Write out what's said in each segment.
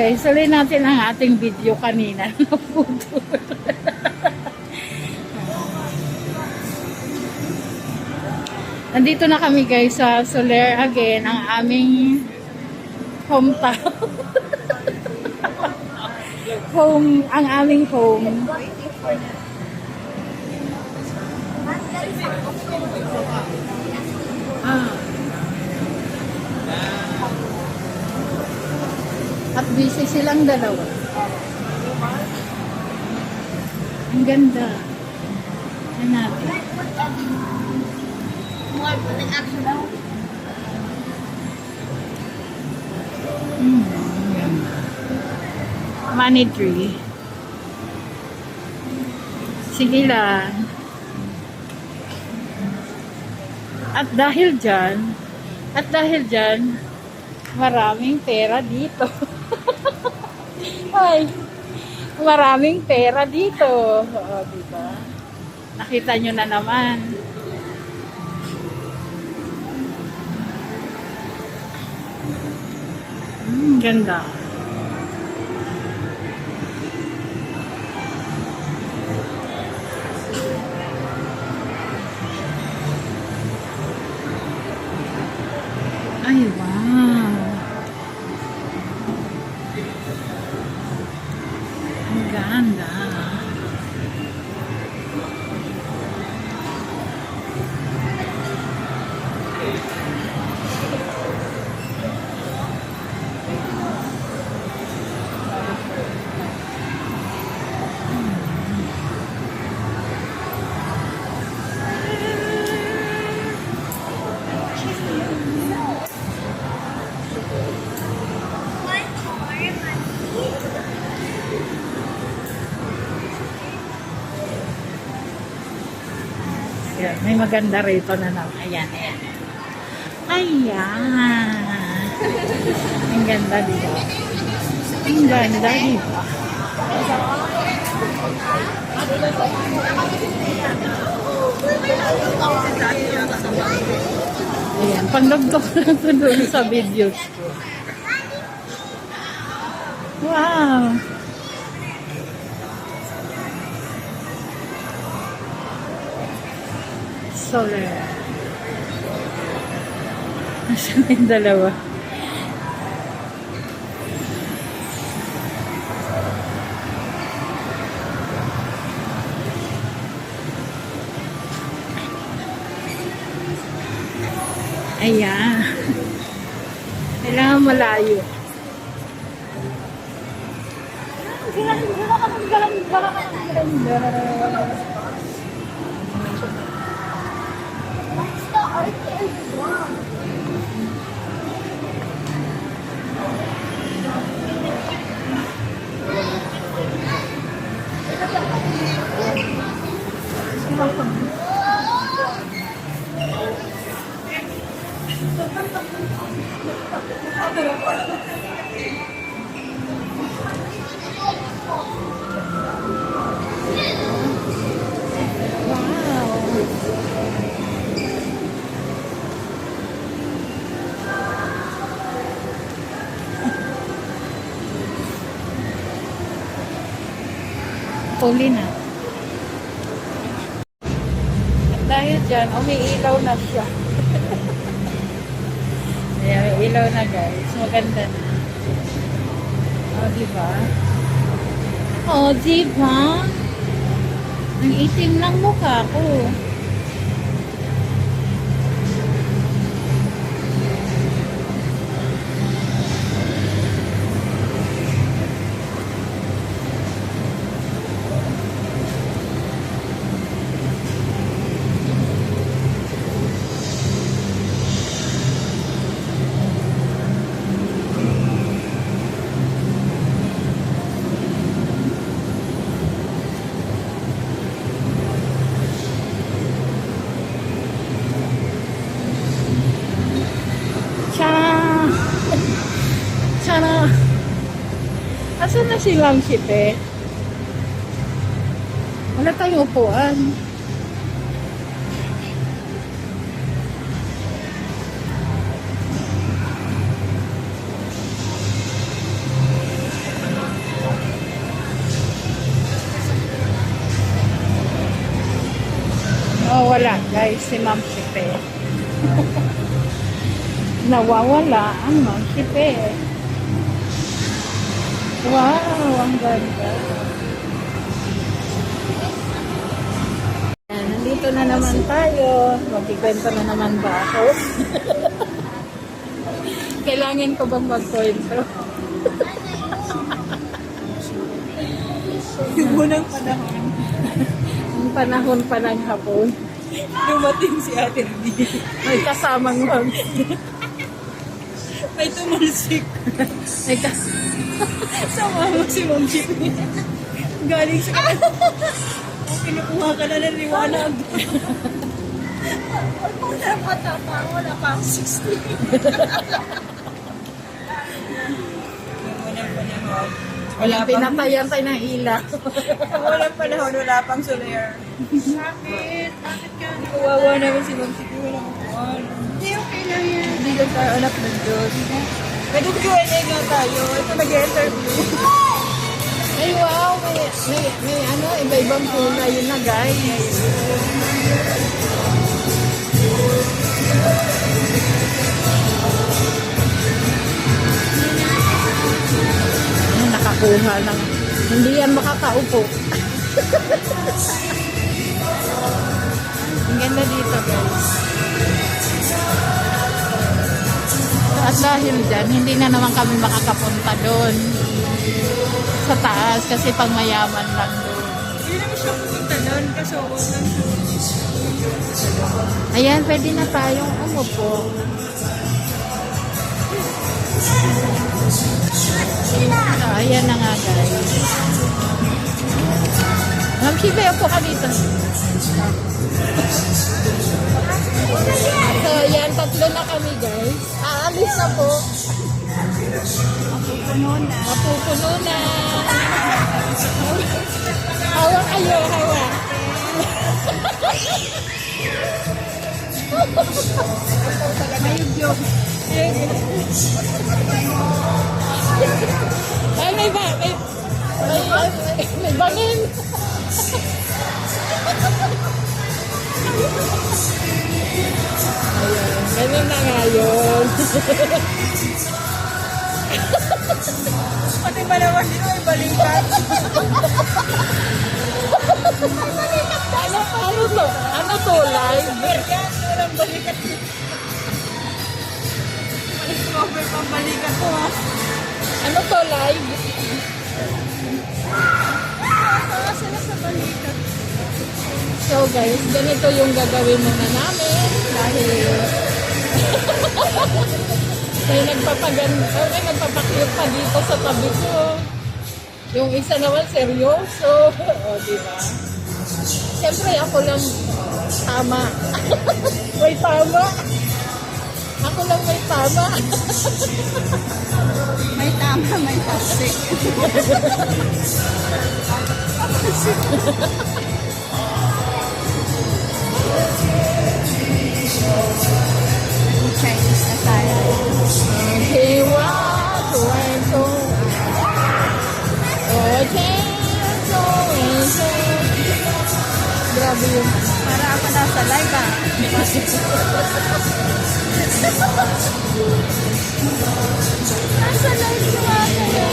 guys, ulit natin ang ating video kanina. Nandito na kami guys sa Soler again, ang aming hometown. Ang aming home. At busy silang dalawa. Ang ganda. Yan natin. Money tree. Sige lang. At dahil dyan, maraming pera dito. Ay, maraming pera dito. Oo, diba? Nakita nyo na naman. Ganda. Ay, wow. Ang ganda. Ayan, may maganda rito na naman. Ayan, ayan. Ayan. Ang ganda, diba? Ang ganda, diba? Ayan, pandagdag lang ito doon sa videos ko. Wow! Soler. Nasaan na yung dalawa? Ayan. Kailangan malayo. Huli na. At dahil dyan, umiilaw na siya. Ayan, may ilaw na guys. Maganda na. O, diba? O, diba? Ang itim ng mukha ko. Sana. Asan na silang sipe? Wala tayong upuan. guys, si Ma'am Sipe. Nawawala ang Ma'am Sipe. Wow, ang ganda. Yan, nandito na naman tayo. Magkikwento na naman ba ako? Kailangan ko bang magkwento? Yung unang panahon, Yung panahon pa ng hapon, dumating si Ate Lee. may kasamang Ma'am. May tumalsik. May Sa mama si Ma'am Jimmy. Galing sa kanila. Kinukuha ka na ng liwanag. Wala pa tapa. Wala pa ako 60. Yung unang panahon. Walang pinatayan tayo ng ila. Walang panahon. Wala pang solar. Bakit? Bakit ka? Kawawa namin si Ma'am Jimmy. Walang kuwan. Hindi, okay lang yan. Hindi lang tayo anak ng Diyos. Pwede Q&A nga tayo. Ito nag-interview. Ay wow, may ano, iba-ibang kulay yun na guys. Ay, nakakuha ng, hindi yan makakaupo. Ang ganda dito guys. At dahil dyan, hindi na naman kami makakapunta doon sa taas kasi pang mayaman lang doon. Hindi naman siya pupunta doon kasi huwag lang siya. Ayan, pwede na tayong umupo. So, ayan na nga guys. Ma'am Shibe, upo ka dito. So, ayan, tatlo na kami guys. Aalis na po. Mapupuno na. Hawa kayo, hawa. Mayugyog. Ay, may bangin. Ayan, ganun na nga yun. Pati ba naman dito ay balikat? Ano to? Ano to, live? Yan, walang balikat. Discover pang balikat ko ha. Ano to, live? Sila sa balikat. So guys, ganito yung gagawin muna namin dahil may nagpapakyut pa dito sa tabi ko. Yung isa naman seryoso. O, diba? Siyempre ako lang tama. May tama. Ako lang may tama. May tama, may toxic. Chinese na tayo. Hiwa, kwento. Grabe yun. Para ako nasa live ah. Nasa live ko ako.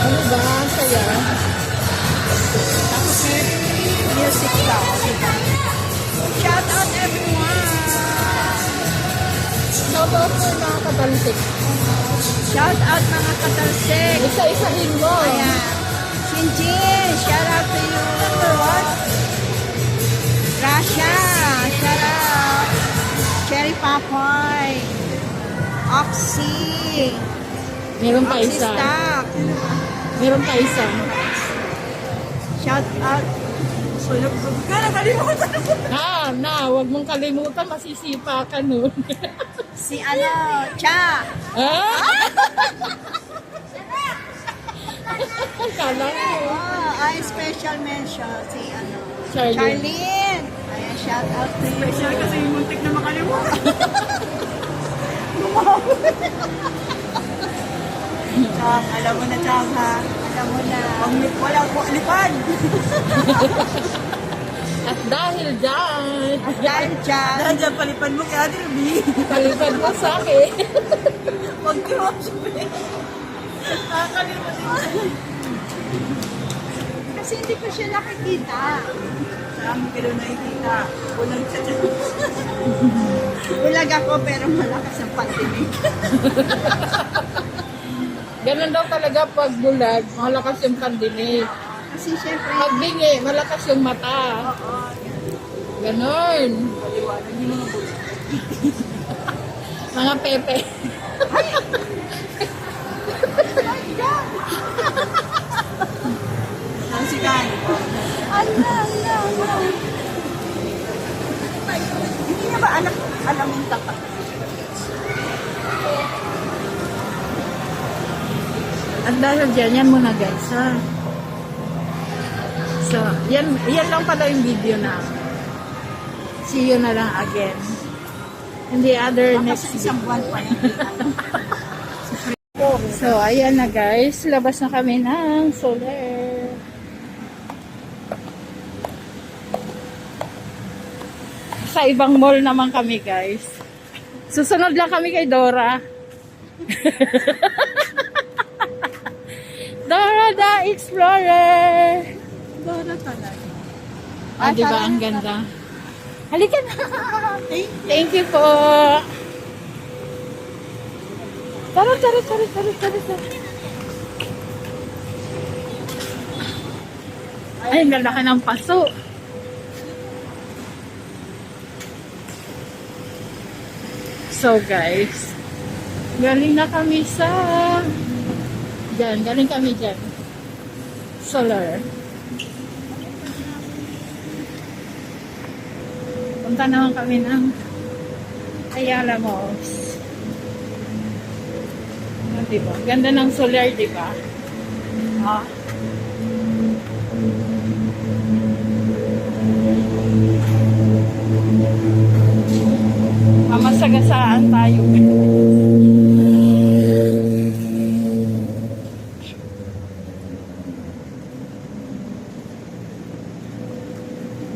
Ano ba? Saya. Tapos may music daw. Shout out everyone! Shout out mo yung mga katalsik. Shout out mga katalsik! Isa-isahin mo. Ayan. Shinjin, shout out to you. Number what? Rasha, shout out. Cherry Papoy. Oxy. Meron pa Oxy isa. Stock. Meron pa isa. Shout out. Sulog ka, nakalimutan ko. Huwag mong kalimutan, masisipa ka nun. Si ano, Cha. Ah? Kala ko. Oh, ay special mention si ano, Charlene. Charlene. Ayan, shout out to you. Special kasi yung muntik na makalimutan. Chang, alam mo na Chang ha. Alam mo na. Walang lipad. At Dahil dyan. Dahil dyan, palipan mo kay Ate Ruby. Palipad mo sa akin. Huwag ka mag-shopee. Nakakalimutan. Kasi hindi ko siya nakikita. Saan ka daw nakikita? Unang chat. Bulag ako pero malakas ang pandinig. Ganun daw talaga pag bulag, malakas yung pandinig. Kasi syempre, Pag bingi, malakas yung mata. Ganun. Paliwanag yung mga bulan. Mga pepe. Ang sikan. ala. Hindi niya ba alam yung tapat? At dahil dyan, yan muna guys, ha? So, yan lang pala yung video na. See you na lang again. In the other Baka next sa isang buwan pa yan. So, ayan na guys. Labas na kami ng solar. Sa ibang mall naman kami guys. Susunod lang kami kay Dora. Dora the Explorer. Dora talaga. Ah, di ba ang ganda? Halika na. Thank you po. Tara. Ay, ang ganda ka ng paso. So guys, galing na kami sa galing kami dyan. Solar. Punta naman kami ng Ayala Malls. Diba? Ganda ng solar, diba? Ah. Mamasagasaan tayo.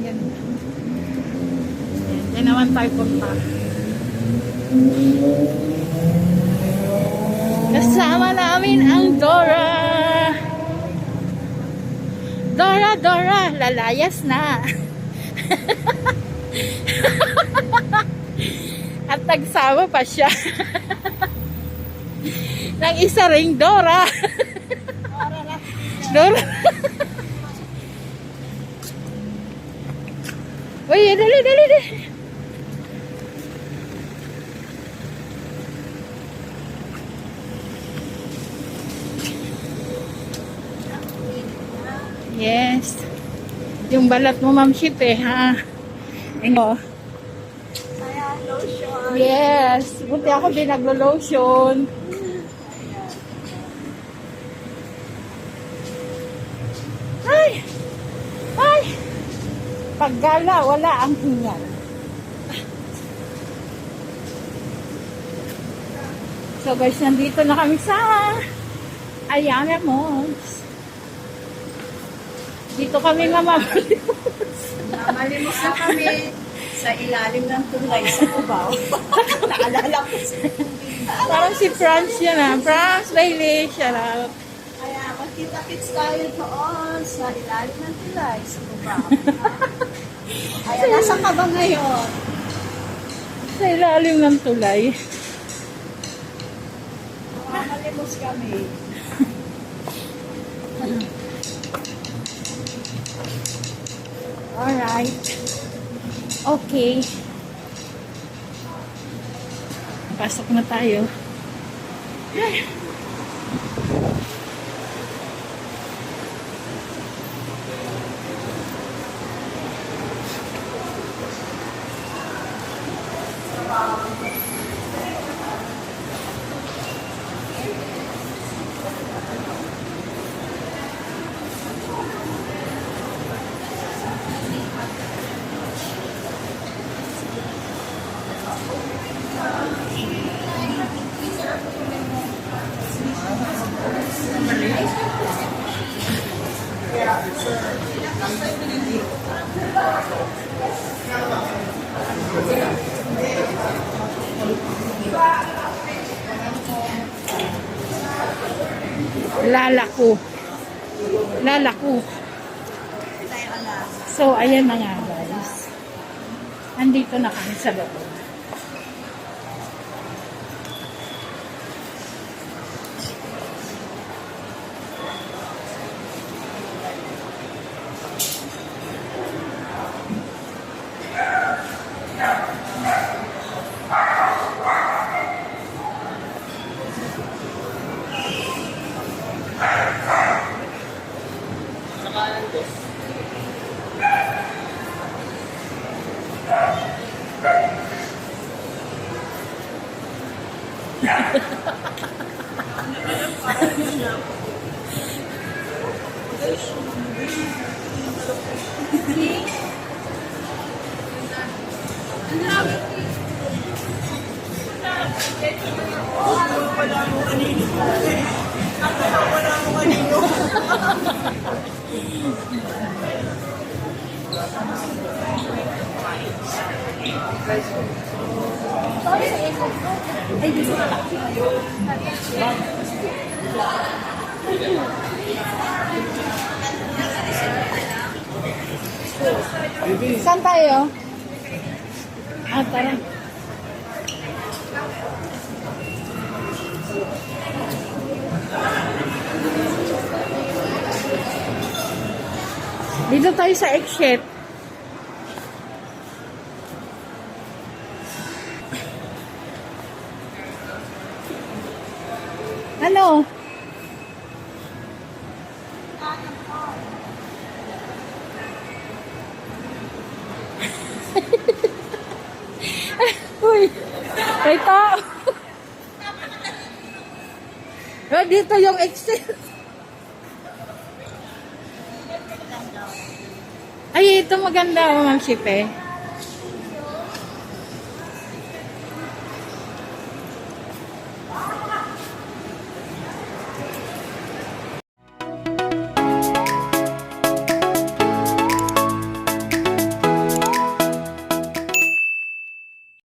Yan. Yan naman tayo punta. Kasama namin ang Dora. Dora, lalayas na. At nagsama pa siya. Nang isa ring Dora. Dora. Uy, dali. Yes. Yung balat mo, Ma'am Ship, ha? Oh. Kaya lotion. Yes. Buti ako din naglo-lotion. Ay! Paggala, wala ang hingal. So guys, nandito na kami sa Ayala Malls. Dito kami mamalimos. Namalimos na kami sa ilalim ng tulay sa Cubao. Naalala ko siya. Parang si Franz yan, ha? Franz Bailey, shout out. Kaya magkita-kits tayo doon sa ilalim ng tulay sa Cubao. Kaya nasa ka ba ngayon? Sa ilalim ng tulay. Namalimos kami. Alright. Okay. Pasok na tayo. Lalaku. Lalaku. So, ayan na nga guys. Andito na kami sa loob. Saan tayo? Ah, tara. Dito tayo sa exit. Ano? Uy, may tao. Dito yung exit. Ay, ito maganda, Ma'am Shipe.